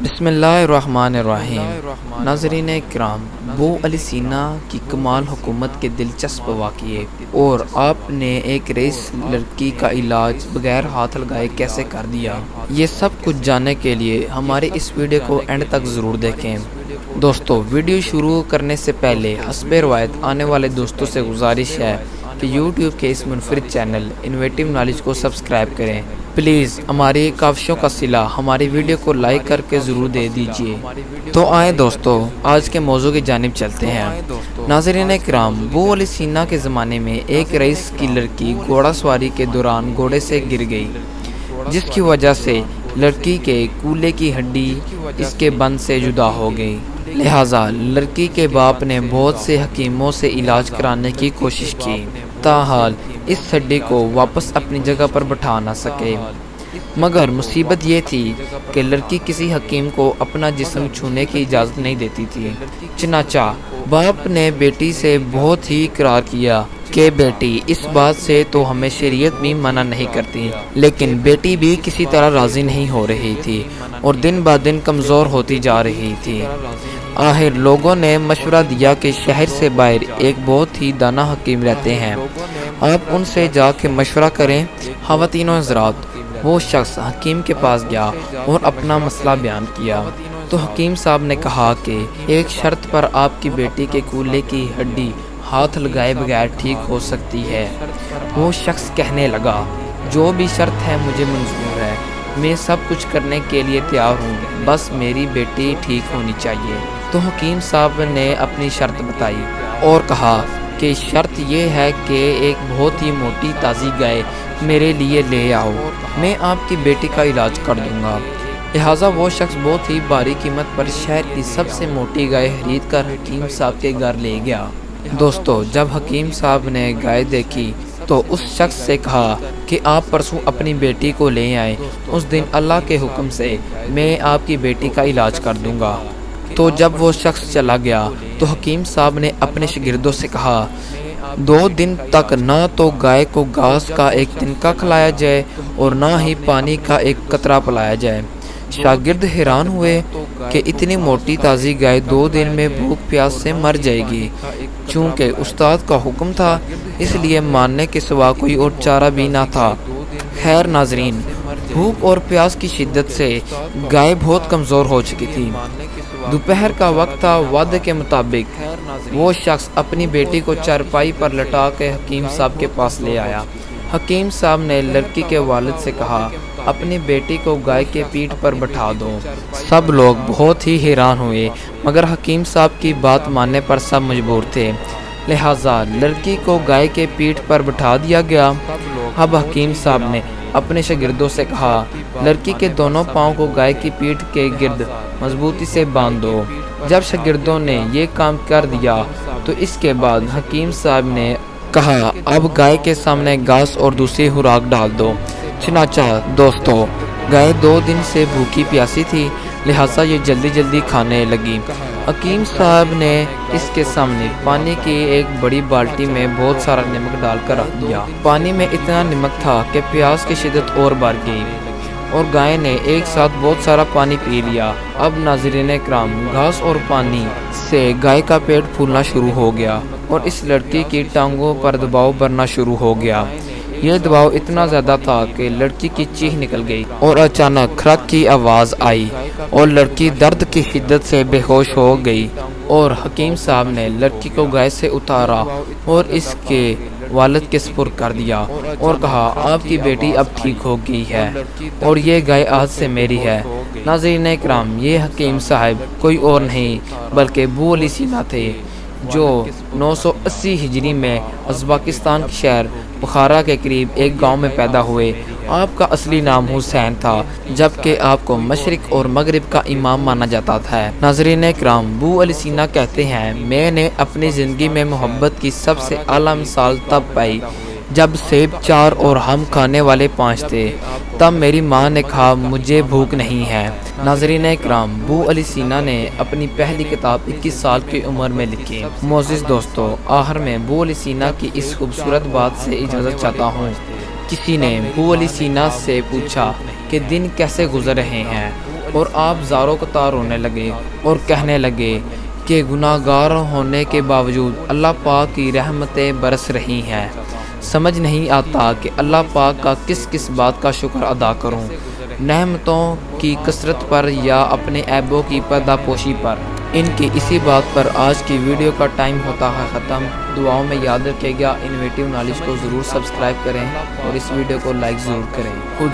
بسم اللہ الرحمن الرحیم۔ ناظرین کرام، ابو علی سینا کی کمال حکومت کے دلچسپ واقعے اور آپ نے ایک رئیس لڑکی کا علاج بغیر ہاتھ لگائے کیسے کر دیا، یہ سب کچھ جاننے کے لیے ہمارے اس ویڈیو کو اینڈ تک ضرور دیکھیں۔ دوستو، ویڈیو شروع کرنے سے پہلے حسب روایت آنے والے دوستوں سے گزارش ہے کہ یوٹیوب کے اس منفرد چینل انویٹیو نالج کو سبسکرائب کریں۔ پلیز ہماری کاوشوں کا صلہ ہماری ویڈیو کو لائک کر کے ضرور دے دیجیے۔ تو آئیں دوستو، آج کے موضوع کی جانب چلتے ہیں۔ ناظرین کرام، ابو علی سینا کے زمانے میں ایک رئیس کی لڑکی گھوڑا سواری کے دوران گھوڑے سے گر گئی، جس کی وجہ سے لڑکی کے کولے کی ہڈی اس کے بدن سے جدا ہو گئی۔ لہٰذا لڑکی کے باپ نے بہت سے حکیموں سے علاج کرانے کی کوشش کی، تاحال اس ہڈی کو واپس اپنی جگہ پر بٹھا نہ سکے۔ مگر مصیبت یہ تھی کہ لڑکی کسی حکیم کو اپنا جسم چھونے کی اجازت نہیں دیتی تھی۔ چنانچہ باپ نے بیٹی سے بہت ہی اقرار کیا کہ بیٹی، اس بات سے تو ہمیں شریعت بھی منع نہیں کرتی، لیکن بیٹی بھی کسی طرح راضی نہیں ہو رہی تھی اور دن بہ دن کمزور ہوتی جا رہی تھی۔ آخر لوگوں نے مشورہ دیا کہ شہر سے باہر ایک بہت ہی دانا حکیم رہتے ہیں، آپ ان سے جا کے مشورہ کریں۔ خواتین و حضرات، وہ شخص حکیم کے پاس گیا اور اپنا مسئلہ بیان کیا تو حکیم صاحب نے کہا کہ ایک شرط پر آپ کی بیٹی کے کولے کی ہڈی ہاتھ لگائے بغیر ٹھیک ہو سکتی ہے۔ وہ شخص کہنے لگا، جو بھی شرط ہے مجھے منظور ہے، میں سب کچھ کرنے کے لیے تیار ہوں، بس میری بیٹی ٹھیک ہونی چاہیے۔ تو حکیم صاحب نے اپنی شرط بتائی اور کہا کہ شرط یہ ہے کہ ایک بہت ہی موٹی تازی گائے میرے لیے لے آؤ، میں آپ کی بیٹی کا علاج کر دوں گا۔ لہٰذا وہ شخص بہت ہی بھاری قیمت پر شہر کی سب سے موٹی گائے خرید کر حکیم صاحب کے گھر لے گیا۔ دوستو، جب حکیم صاحب نے گائے دیکھی تو اس شخص سے کہا کہ آپ پرسوں اپنی بیٹی کو لے آئیں، اس دن اللہ کے حکم سے میں آپ کی بیٹی کا علاج کر دوں گا۔ تو جب وہ شخص چلا گیا تو حکیم صاحب نے اپنے شاگردوں سے کہا، 2 دن تک نہ تو گائے کو گھاس کا ایک تنکا کھلایا جائے اور نہ ہی پانی کا ایک قطرہ پلایا جائے۔ شاگرد حیران ہوئے کہ اتنی موٹی تازی گائے 2 دن میں بھوک پیاس سے مر جائے گی۔ چونکہ استاد کا حکم تھا، اس لیے ماننے کے سوا کوئی اور چارہ بھی نہ تھا۔ خیر ناظرین، بھوک اور پیاس کی شدت سے گائے بہت کمزور ہو چکی تھی۔ دوپہر کا وقت تھا۔ وعدے کے مطابق وہ شخص اپنی بیٹی کو چارپائی پر لٹا کے حکیم صاحب کے پاس لے آیا۔ حکیم صاحب نے لڑکی کے والد سے کہا، اپنی بیٹی کو گائے کے پیٹھ پر بٹھا دو۔ سب لوگ بہت ہی حیران ہوئے، مگر حکیم صاحب کی بات ماننے پر سب مجبور تھے۔ لہٰذا لڑکی کو گائے کے پیٹھ پر بٹھا دیا گیا۔ اب حکیم صاحب نے اپنے شاگردوں سے کہا، لڑکی کے دونوں پاؤں کو گائے کی پیٹھ کے گرد مضبوطی سے باندھ دو۔ جب شاگردوں نے یہ کام کر دیا تو اس کے بعد حکیم صاحب نے کہا، اب گائے کے سامنے گھاس اور دوسری خوراک ڈال دو۔ چنانچہ دوستو، گائے 2 دن سے بھوکی پیاسی تھی، لہٰذا یہ جلدی جلدی کھانے لگی۔ حکیم صاحب نے اس کے سامنے پانی کی ایک بڑی بالٹی میں بہت سارا نمک ڈال کر رکھ دیا۔ پانی میں اتنا نمک تھا کہ پیاس کی شدت اور بڑھ گئی اور گائے نے ایک ساتھ بہت سارا پانی پی لیا۔ اب ناظرین کرام، گھاس اور پانی سے گائے کا پیٹ پھولنا شروع ہو گیا اور اس لڑکی کی ٹانگوں پر دباؤ بڑھنا شروع ہو گیا۔ یہ دباؤ اتنا زیادہ تھا کہ لڑکی کی چیخ نکل گئی اور اچانک کھرک کی آواز آئی اور لڑکی درد کی شدت سے بے ہوش ہو گئی اور حکیم صاحب نے لڑکی کو گائے سے اتارا اور اس کے والد کے سپرد کر دیا اور کہا، آپ کی بیٹی اب ٹھیک ہو گئی ہے اور یہ گائے آج سے میری ہے۔ ناظرین کرام، یہ حکیم صاحب کوئی اور نہیں بلکہ ابو علی سینا تھے، جو 980 ہجری میں ازبکستان کے شہر بخارا کے قریب ایک گاؤں میں پیدا ہوئے۔ آپ کا اصلی نام حسین تھا، جبکہ آپ کو مشرق اور مغرب کا امام مانا جاتا تھا۔ ناظرین کرام، ابو علی سینا کہتے ہیں، میں نے اپنی زندگی میں محبت کی سب سے اعلیٰ مثال تب پائی جب سیب 4 اور ہم کھانے والے 5 تھے۔ تب میری ماں نے کہا، مجھے بھوک نہیں ہے۔ ناظرین کرام، ابو علی سینا نے اپنی پہلی کتاب 21 سال کی عمر میں لکھی۔ معزز دوستو، آخر میں ابو علی سینا کی اس خوبصورت بات سے اجازت چاہتا ہوں۔ کسی نے ابو علی سینا سے پوچھا کہ دن کیسے گزر رہے ہیں؟ اور آپ زاروں قطار رونے لگے اور کہنے لگے کہ گناہ گار ہونے کے باوجود اللہ پاک کی رحمتیں برس رہی ہیں، سمجھ نہیں آتا کہ اللہ پاک کا کس کس بات کا شکر ادا کروں، نعمتوں کی کثرت پر یا اپنے عیبوں کی پردہ پوشی پر۔ ان کی اسی بات پر آج کی ویڈیو کا ٹائم ہوتا ہے ختم۔ دعاؤں میں یاد رکھے گا، انویٹیو نالج کو ضرور سبسکرائب کریں اور اس ویڈیو کو لائک ضرور کریں۔ خدا